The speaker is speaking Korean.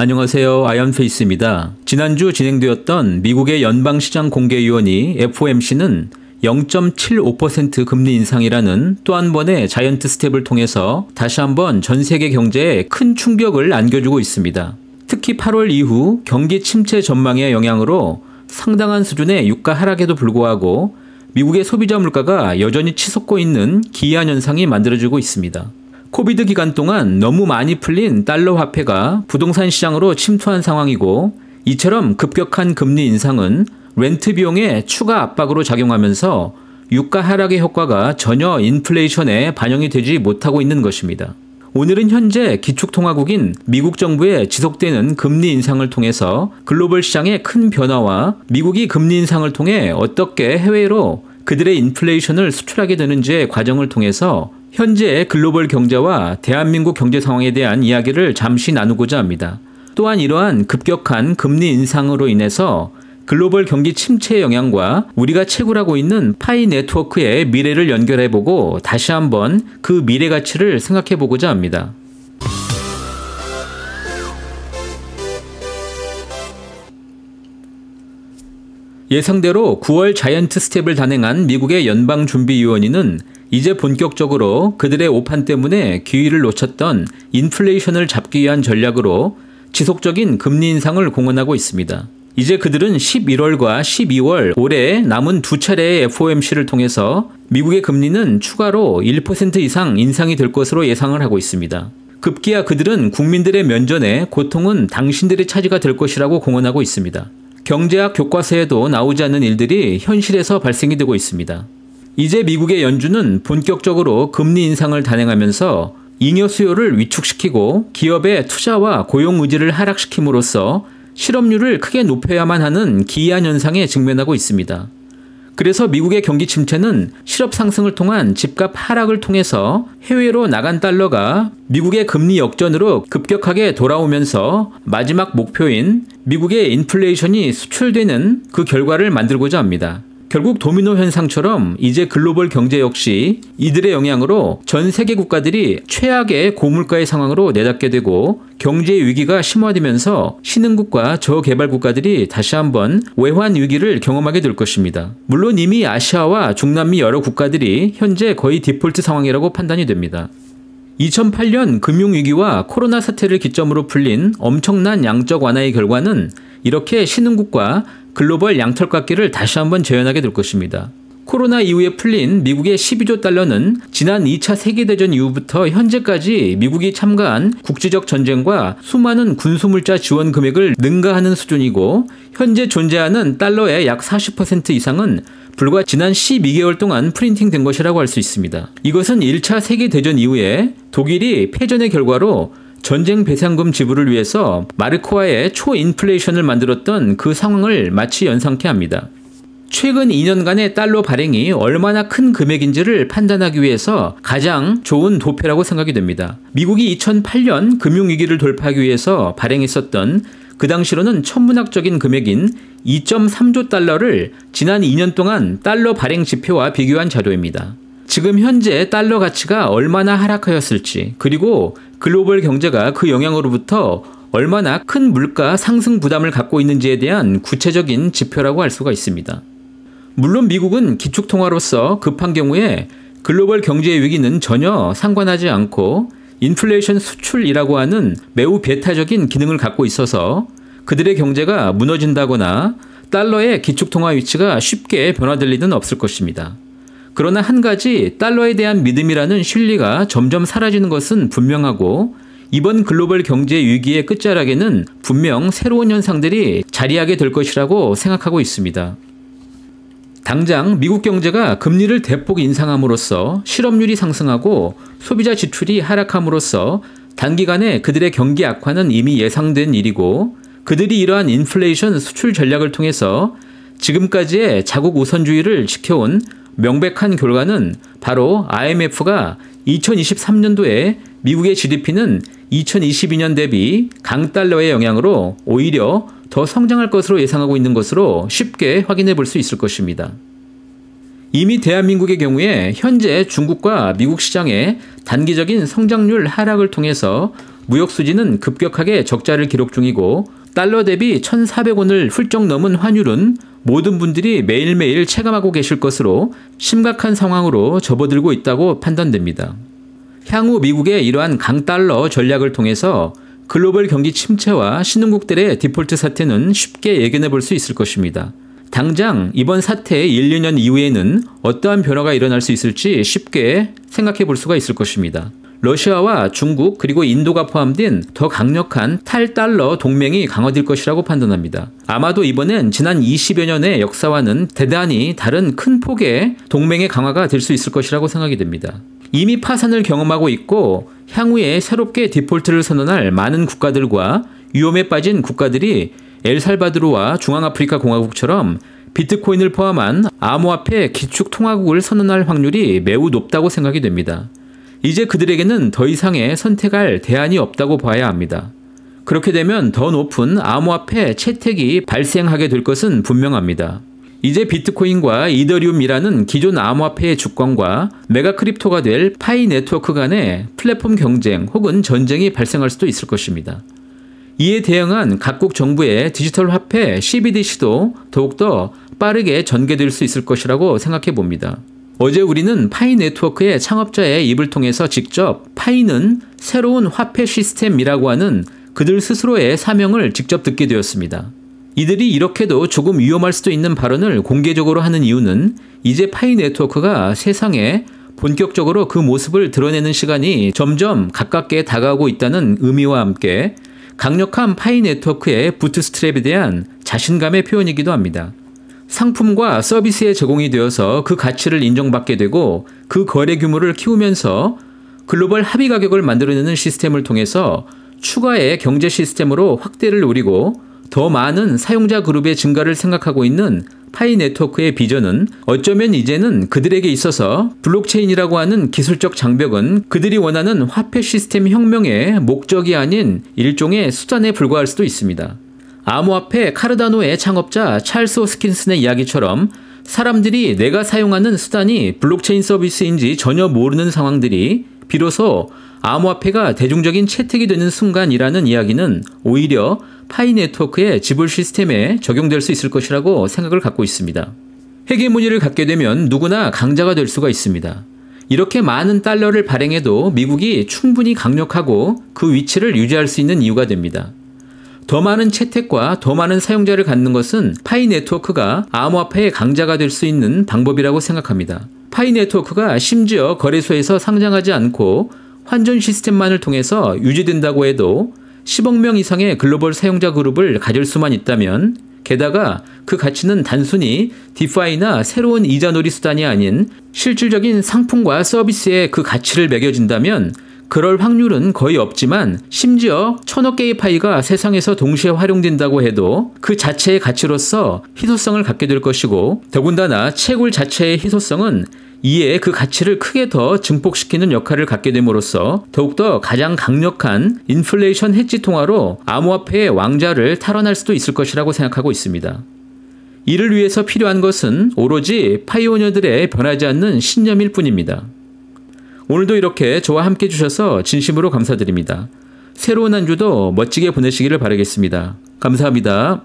안녕하세요. 아이언페이스입니다. 지난주 진행되었던 미국의 연방시장 공개위원회 FOMC는 0.75% 금리 인상이라는 또 한 번의 자이언트 스텝을 통해서 다시 한번 전 세계 경제에 큰 충격을 안겨주고 있습니다. 특히 8월 이후 경기 침체 전망의 영향으로 상당한 수준의 유가 하락에도 불구하고 미국의 소비자 물가가 여전히 치솟고 있는 기이한 현상이 만들어지고 있습니다. 코비드 기간 동안 너무 많이 풀린 달러 화폐가 부동산 시장으로 침투한 상황이고, 이처럼 급격한 금리 인상은 렌트 비용의 추가 압박으로 작용하면서 유가 하락의 효과가 전혀 인플레이션에 반영이 되지 못하고 있는 것입니다. 오늘은 현재 기축통화국인 미국 정부의 지속되는 금리 인상을 통해서 글로벌 시장의 큰 변화와 미국이 금리 인상을 통해 어떻게 해외로 그들의 인플레이션을 수출하게 되는지의 과정을 통해서 현재의 글로벌 경제와 대한민국 경제 상황에 대한 이야기를 잠시 나누고자 합니다. 또한 이러한 급격한 금리 인상으로 인해서 글로벌 경기 침체의 영향과 우리가 채굴하고 있는 파이 네트워크의 미래를 연결해보고 다시 한번 그 미래 가치를 생각해보고자 합니다. 예상대로 9월 자이언트 스텝을 단행한 미국의 연방준비위원회는 이제 본격적으로 그들의 오판 때문에 기회를 놓쳤던 인플레이션을 잡기 위한 전략으로 지속적인 금리 인상을 공언하고 있습니다. 이제 그들은 11월과 12월 올해 남은 두 차례의 FOMC를 통해서 미국의 금리는 추가로 1% 이상 인상이 될 것으로 예상을 하고 있습니다. 급기야 그들은 국민들의 면전에 고통은 당신들의 차지가 될 것이라고 공언하고 있습니다. 경제학 교과서에도 나오지 않는 일들이 현실에서 발생이 되고 있습니다. 이제 미국의 연준은 본격적으로 금리 인상을 단행하면서 잉여 수요를 위축시키고 기업의 투자와 고용 의지를 하락시킴으로써 실업률을 크게 높여야만 하는 기이한 현상에 직면하고 있습니다. 그래서 미국의 경기 침체는 실업 상승을 통한 집값 하락을 통해서 해외로 나간 달러가 미국의 금리 역전으로 급격하게 돌아오면서 마지막 목표인 미국의 인플레이션이 수출되는 그 결과를 만들고자 합니다. 결국 도미노 현상처럼 이제 글로벌 경제 역시 이들의 영향으로 전 세계 국가들이 최악의 고물가의 상황으로 내닫게 되고 경제 위기가 심화되면서 신흥국과 저개발 국가들이 다시 한번 외환 위기를 경험하게 될 것입니다. 물론 이미 아시아와 중남미 여러 국가들이 현재 거의 디폴트 상황이라고 판단이 됩니다. 2008년 금융위기와 코로나 사태를 기점으로 풀린 엄청난 양적 완화의 결과는 이렇게 신흥국과 글로벌 양털깎기를 다시 한번 재현하게 될 것입니다. 코로나 이후에 풀린 미국의 12조 달러는 지난 2차 세계대전 이후부터 현재까지 미국이 참가한 국제적 전쟁과 수많은 군수물자 지원 금액을 능가하는 수준이고, 현재 존재하는 달러의 약 40% 이상은 불과 지난 12개월 동안 프린팅된 것이라고 할 수 있습니다. 이것은 1차 세계대전 이후에 독일이 패전의 결과로 전쟁 배상금 지불을 위해서 마르크와의 초인플레이션을 만들었던 그 상황을 마치 연상케 합니다. 최근 2년간의 달러 발행이 얼마나 큰 금액인지를 판단하기 위해서 가장 좋은 도표라고 생각이 됩니다. 미국이 2008년 금융위기를 돌파하기 위해서 발행했었던 그 당시로는 천문학적인 금액인 2.3조 달러를 지난 2년 동안 달러 발행 지표와 비교한 자료입니다. 지금 현재 달러 가치가 얼마나 하락하였을지, 그리고 글로벌 경제가 그 영향으로부터 얼마나 큰 물가 상승 부담을 갖고 있는지에 대한 구체적인 지표라고 할 수가 있습니다. 물론 미국은 기축통화로서 급한 경우에 글로벌 경제 위기는 전혀 상관하지 않고 인플레이션 수출이라고 하는 매우 배타적인 기능을 갖고 있어서 그들의 경제가 무너진다거나 달러의 기축통화 위치가 쉽게 변화될 리는 없을 것입니다. 그러나 한 가지, 달러에 대한 믿음이라는 신뢰가 점점 사라지는 것은 분명하고, 이번 글로벌 경제 위기의 끝자락에는 분명 새로운 현상들이 자리하게 될 것이라고 생각하고 있습니다. 당장 미국 경제가 금리를 대폭 인상함으로써 실업률이 상승하고 소비자 지출이 하락함으로써 단기간에 그들의 경기 악화는 이미 예상된 일이고, 그들이 이러한 인플레이션 수출 전략을 통해서 지금까지의 자국 우선주의를 지켜온 명백한 결과는 바로 IMF가 2023년도에 미국의 GDP는 2022년 대비 강달러의 영향으로 오히려 더 성장할 것으로 예상하고 있는 것으로 쉽게 확인해 볼 수 있을 것입니다. 이미 대한민국의 경우에 현재 중국과 미국 시장의 단기적인 성장률 하락을 통해서 무역 수지는 급격하게 적자를 기록 중이고 달러 대비 1,400원을 훌쩍 넘은 환율은 모든 분들이 매일매일 체감하고 계실 것으로 심각한 상황으로 접어들고 있다고 판단됩니다. 향후 미국의 이러한 강달러 전략을 통해서 글로벌 경기 침체와 신흥국들의 디폴트 사태는 쉽게 예견해 볼 수 있을 것입니다. 당장 이번 사태의 1, 2년 이후에는 어떠한 변화가 일어날 수 있을지 쉽게 생각해 볼 수가 있을 것입니다. 러시아와 중국 그리고 인도가 포함된 더 강력한 탈달러 동맹이 강화될 것이라고 판단합니다. 아마도 이번엔 지난 20여 년의 역사와는 대단히 다른 큰 폭의 동맹의 강화가 될 수 있을 것이라고 생각이 됩니다. 이미 파산을 경험하고 있고 향후에 새롭게 디폴트를 선언할 많은 국가들과 위험에 빠진 국가들이 엘살바도르와 중앙아프리카 공화국처럼 비트코인을 포함한 암호화폐 기축통화국을 선언할 확률이 매우 높다고 생각이 됩니다. 이제 그들에게는 더 이상의 선택할 대안이 없다고 봐야 합니다. 그렇게 되면 더 높은 암호화폐 채택이 발생하게 될 것은 분명합니다. 이제 비트코인과 이더리움이라는 기존 암호화폐의 주권과 메가크립토가 될 파이 네트워크 간의 플랫폼 경쟁 혹은 전쟁이 발생할 수도 있을 것입니다. 이에 대응한 각국 정부의 디지털 화폐 CBDC도 더욱더 빠르게 전개될 수 있을 것이라고 생각해 봅니다. 어제 우리는 파이 네트워크의 창업자의 입을 통해서 직접 파이는 새로운 화폐 시스템이라고 하는 그들 스스로의 사명을 직접 듣게 되었습니다. 이들이 이렇게도 조금 위험할 수도 있는 발언을 공개적으로 하는 이유는 이제 파이 네트워크가 세상에 본격적으로 그 모습을 드러내는 시간이 점점 가깝게 다가오고 있다는 의미와 함께 강력한 파이 네트워크의 부트스트랩에 대한 자신감의 표현이기도 합니다. 상품과 서비스에 제공이 되어서 그 가치를 인정받게 되고 그 거래 규모를 키우면서 글로벌 합의 가격을 만들어내는 시스템을 통해서 추가의 경제 시스템으로 확대를 노리고 더 많은 사용자 그룹의 증가를 생각하고 있는 파이 네트워크의 비전은 어쩌면 이제는 그들에게 있어서 블록체인이라고 하는 기술적 장벽은 그들이 원하는 화폐 시스템 혁명의 목적이 아닌 일종의 수단에 불과할 수도 있습니다. 암호화폐 카르다노의 창업자 찰스 호스킨슨의 이야기처럼 사람들이 내가 사용하는 수단이 블록체인 서비스인지 전혀 모르는 상황들이 비로소 암호화폐가 대중적인 채택이 되는 순간이라는 이야기는 오히려 파이 네트워크의 지불 시스템에 적용될 수 있을 것이라고 생각을 갖고 있습니다. 헤게모니를 갖게 되면 누구나 강자가 될 수가 있습니다. 이렇게 많은 달러를 발행해도 미국이 충분히 강력하고 그 위치를 유지할 수 있는 이유가 됩니다. 더 많은 채택과 더 많은 사용자를 갖는 것은 파이 네트워크가 암호화폐의 강자가 될 수 있는 방법이라고 생각합니다. 파이 네트워크가 심지어 거래소에서 상장하지 않고 환전 시스템만을 통해서 유지된다고 해도 10억 명 이상의 글로벌 사용자 그룹을 가질 수만 있다면 게다가 그 가치는 단순히 디파이나 새로운 이자놀이 수단이 아닌 실질적인 상품과 서비스에 그 가치를 매겨진다면 그럴 확률은 거의 없지만 심지어 1000억 개의 파이가 세상에서 동시에 활용된다고 해도 그 자체의 가치로서 희소성을 갖게 될 것이고 더군다나 채굴 자체의 희소성은 이에 그 가치를 크게 더 증폭시키는 역할을 갖게 됨으로써 더욱더 가장 강력한 인플레이션 해지 통화로 암호화폐의 왕좌를 탈환할 수도 있을 것이라고 생각하고 있습니다. 이를 위해서 필요한 것은 오로지 파이오니어들의 변하지 않는 신념일 뿐입니다. 오늘도 이렇게 저와 함께 해주셔서 진심으로 감사드립니다. 새로운 한 주도 멋지게 보내시기를 바라겠습니다. 감사합니다.